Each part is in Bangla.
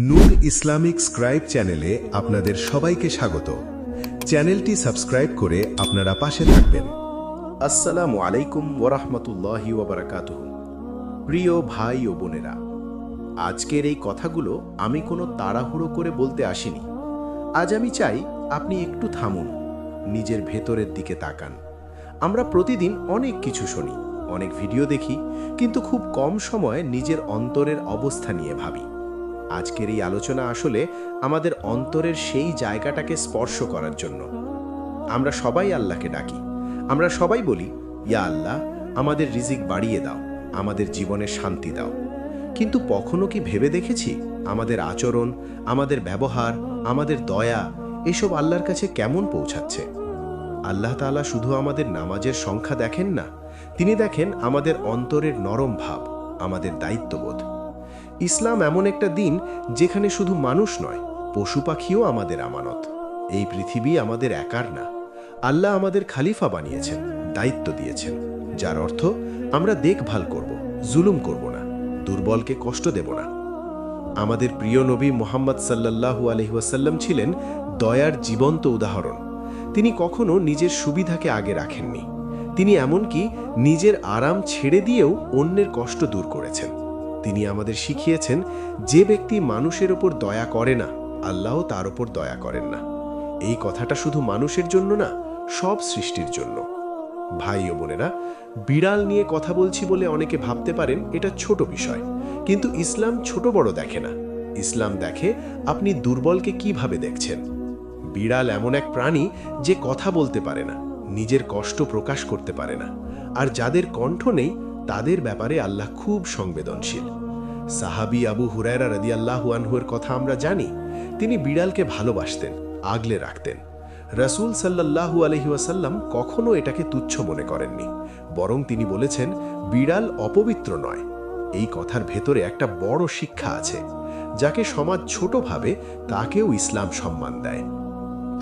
নূর ইসলামিক স্ক্রাইব চ্যানেলে আপনাদের সবাইকে স্বাগত। চ্যানেলটি সাবস্ক্রাইব করে আপনারা পাশে থাকবেন। আসসালামু আলাইকুম ওয়ারাহমাতুল্লাহি ওয়াবারাকাতুহু। প্রিয় ভাই ও বোনেরা, আজকের এই কথাগুলো আমি কোনো তাড়াহুড়ো করে বলতে আসিনি। আজ আমি চাই আপনি একটু থামুন, নিজের ভেতরের দিকে তাকান। আমরা প্রতিদিন অনেক কিছু শুনি, অনেক ভিডিও দেখি, কিন্তু খুব কম সময়ে নিজের অন্তরের অবস্থা নিয়ে ভাবি। আজকের এই আলোচনা আসলে আমাদের অন্তরের সেই জায়গাটাকে স্পর্শ করার জন্য। আমরা সবাই আল্লাহকে ডাকি, আমরা সবাই বলি, ইয়া আল্লাহ, আমাদের রিজিক বাড়িয়ে দাও, আমাদের জীবনে শান্তি দাও। কিন্তু কখনো কি ভেবে দেখেছি আমাদের আচরণ, আমাদের ব্যবহার, আমাদের দয়া এসব আল্লাহর কাছে কেমন পৌঁছাচ্ছে? আল্লাহ তাআলা শুধু আমাদের নামাজের সংখ্যা দেখেন না, তিনি দেখেন আমাদের অন্তরের নরম ভাব, আমাদের দায়িত্ববোধ। ইসলাম এমন একটা দিন যেখানে শুধু মানুষ নয়, পশু পাখিও আমাদের আমানত। এই পৃথিবী আমাদের একার না, আল্লাহ আমাদের খলিফা বানিয়েছেন, দায়িত্ব দিয়েছেন, যার অর্থ আমরা দেখভাল করব, জুলুম করব না, দুর্বলকে কষ্ট দেব না। আমাদের প্রিয় নবী মুহাম্মদ সাল্লাল্লাহু আলাইহি ওয়াসাল্লাম ছিলেন দয়ার জীবন্ত উদাহরণ। তিনি কখনো নিজের সুবিধাকে আগে রাখেননি। তিনি এমনকি নিজের আরাম ছেড়ে দিয়েও অন্যের কষ্ট দূর করেছেন। তিনি আমাদের শিখিয়েছেন, যে ব্যক্তি মানুষের ওপর দয়া করে না, আল্লাহও তার ওপর দয়া করেন না। এই কথাটা শুধু মানুষের জন্য না, সব সৃষ্টির জন্য। ভাই ও বোনেরা, বিড়াল নিয়ে কথা বলছি বলে অনেকে ভাবতে পারেন এটা ছোট বিষয়, কিন্তু ইসলাম ছোট বড় দেখে না। ইসলাম দেখে আপনি দুর্বলকে কিভাবে দেখছেন। বিড়াল এমন এক প্রাণী যে কথা বলতে পারে না, নিজের কষ্ট প্রকাশ করতে পারে না, আর যাদের কণ্ঠ নেই তাদের ব্যাপারে আল্লাহ খুব সংবেদনশীল। সাহাবী আবু হুরায়রা রাদিয়াল্লাহু আনহুর কথা আমরা জানি। তিনি বিড়ালকে ভালোবাসতেন, আগলে রাখতেন। রাসূল সাল্লাল্লাহু আলাইহি ওয়াসাল্লাম কখনো এটাকে তুচ্ছ মনে করেননি, বরং তিনি বলেছেন, বিড়াল অপবিত্র নয়। এই কথার ভেতরে একটা বড় শিক্ষা আছে। যাকে সমাজ ছোট ভাবে, তাকেও ইসলাম সম্মান দেয়।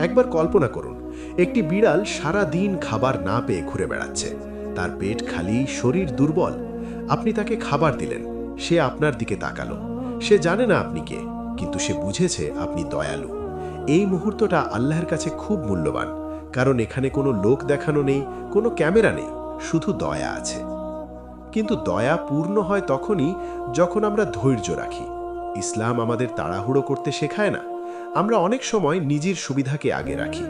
একবার কল্পনা করুন, একটি বিড়াল সারা দিন খাবার না পেয়ে ঘুরে বেড়াচ্ছে, তার পেট খালি, শরীর দুর্বল। আপনি তাকে খাবার দিলেন, সে আপনার দিকে তাকালো। সে জানে না আপনি কে, কিন্তু সে বুঝেছে আপনি দয়ালু। এই মুহূর্তটা আল্লাহর কাছে খুব মূল্যবান, কারণ এখানে কোনো লোক দেখানো নেই, কোনো ক্যামেরা নেই, শুধু দয়া আছে। কিন্তু দয়া পূর্ণ হয় তখনই যখন আমরা ধৈর্য রাখি। ইসলাম আমাদের তাড়াহুড়ো করতে শেখায় না। আমরা অনেক সময় নিজের সুবিধাকে আগে রাখি।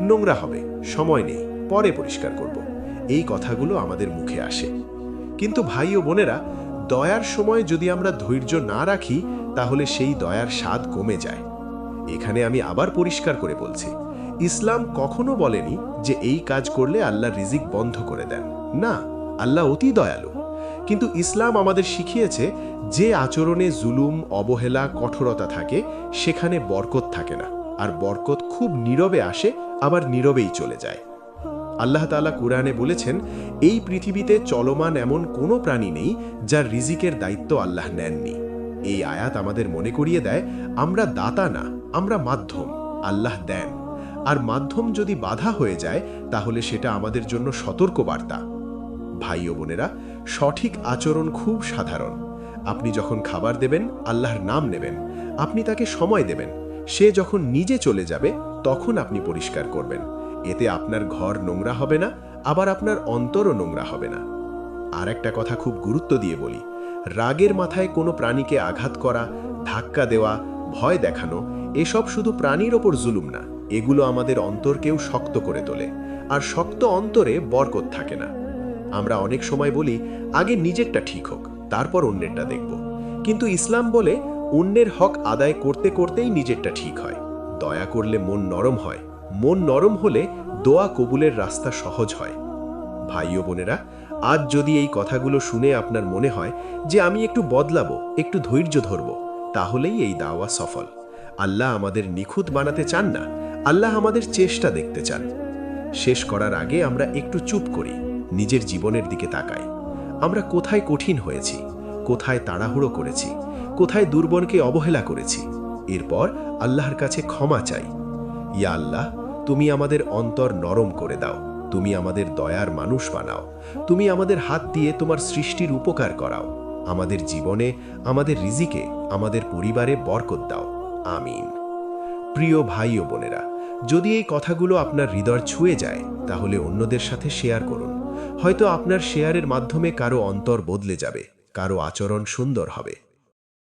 নোংরা হবে, সময় নেই, পরে পরিষ্কার করব, এই কথাগুলো আমাদের মুখে আসে। কিন্তু ভাই ও বোনেরা, দয়ার সময় যদি আমরা ধৈর্য না রাখি, তাহলে সেই দয়ার স্বাদ কমে যায়। এখানে আমি আবার পরিষ্কার করে বলছি, ইসলাম কখনো বলেনি যে এই কাজ করলে আল্লাহ রিজিক বন্ধ করে দেন। না, আল্লাহ অতি দয়ালু। কিন্তু ইসলাম আমাদের শিখিয়েছে, যে আচরণে জুলুম, অবহেলা, কঠোরতা থাকে, সেখানে বরকত থাকে না। আর বরকত খুব নীরবে আসে, আবার নীরবেই চলে যায়। আল্লাহ তাআলা কুরআনে বলেছেন, এই পৃথিবীতে চলমান এমন কোনো প্রাণী নেই যার রিজিকের দায়িত্ব আল্লাহ নেননি। এই আয়াত আমাদের মনে করিয়ে দেয়, আমরা দাতা না, আমরা মাধ্যম। আল্লাহ দেন, আর মাধ্যম যদি বাধা হয়ে যায়, তাহলে সেটা আমাদের জন্য সতর্ক বার্তা। ভাই ও বোনেরা, সঠিক আচরণ খুব সাধারণ। আপনি যখন খাবার দেবেন, আল্লাহর নাম নেবেন, আপনি তাকে সময় দেবেন। সে যখন নিজে চলে যাবে, তখন আপনি পরিষ্কার করবেন। এতে আপনার ঘর নোংরা হবে না, আবার আপনার অন্তরও নোংরা হবে না। আর একটা কথা খুব গুরুত্ব দিয়ে বলি, রাগের মাথায় কোনো প্রাণীকে আঘাত করা, ধাক্কা দেওয়া, ভয় দেখানো, এসব শুধু প্রাণীর ওপর জুলুম না, এগুলো আমাদের অন্তরকেও শক্ত করে তোলে। আর শক্ত অন্তরে বরকত থাকে না। আমরা অনেক সময় বলি, আগে নিজেরটা ঠিক হোক, তারপর অন্যেরটা দেখব। কিন্তু ইসলাম বলে, অন্যের হক আদায় করতে করতেই নিজেরটা ঠিক হয়। দয়া করলে মন নরম হয়, মন নরম হলে দোয়া কবুলের রাস্তা সহজ হয়। ভাই ও বোনেরা, আজ যদি এই কথাগুলো শুনে আপনার মনে হয় যে আমি একটু বদলাবো, একটু ধৈর্য ধরব, তাহলেই এই দাওয়া সফল। আল্লাহ আমাদের নিখুঁত বানাতে চান না, আল্লাহ আমাদের চেষ্টা দেখতে চান। শেষ করার আগে আমরা একটু চুপ করি, নিজের জীবনের দিকে তাকাই। আমরা কোথায় কঠিন হয়েছি, কোথায় তাড়াহুড়ো করেছি, কোথায় দুর্বলকে অবহেলা করেছি। এরপর আল্লাহর কাছে ক্ষমা চাই। ইয়া আল্লাহ, তুমি আমাদের অন্তর নরম করে দাও, তুমি আমাদের দয়ার মানুষ বানাও, তুমি আমাদের হাত দিয়ে তোমার সৃষ্টির উপকার করাও। আমাদের জীবনে, আমাদের রিজিকে, আমাদের পরিবারে বরকত দাও। আমিন। প্রিয় ভাই ও বোনেরা, যদি এই কথাগুলো আপনার হৃদয় ছুঁয়ে যায় তাহলে অন্যদের সাথে শেয়ার করুন। হয়তো আপনার শেয়ারের মাধ্যমে কারো অন্তর বদলে যাবে, কারো আচরণ সুন্দর হবে।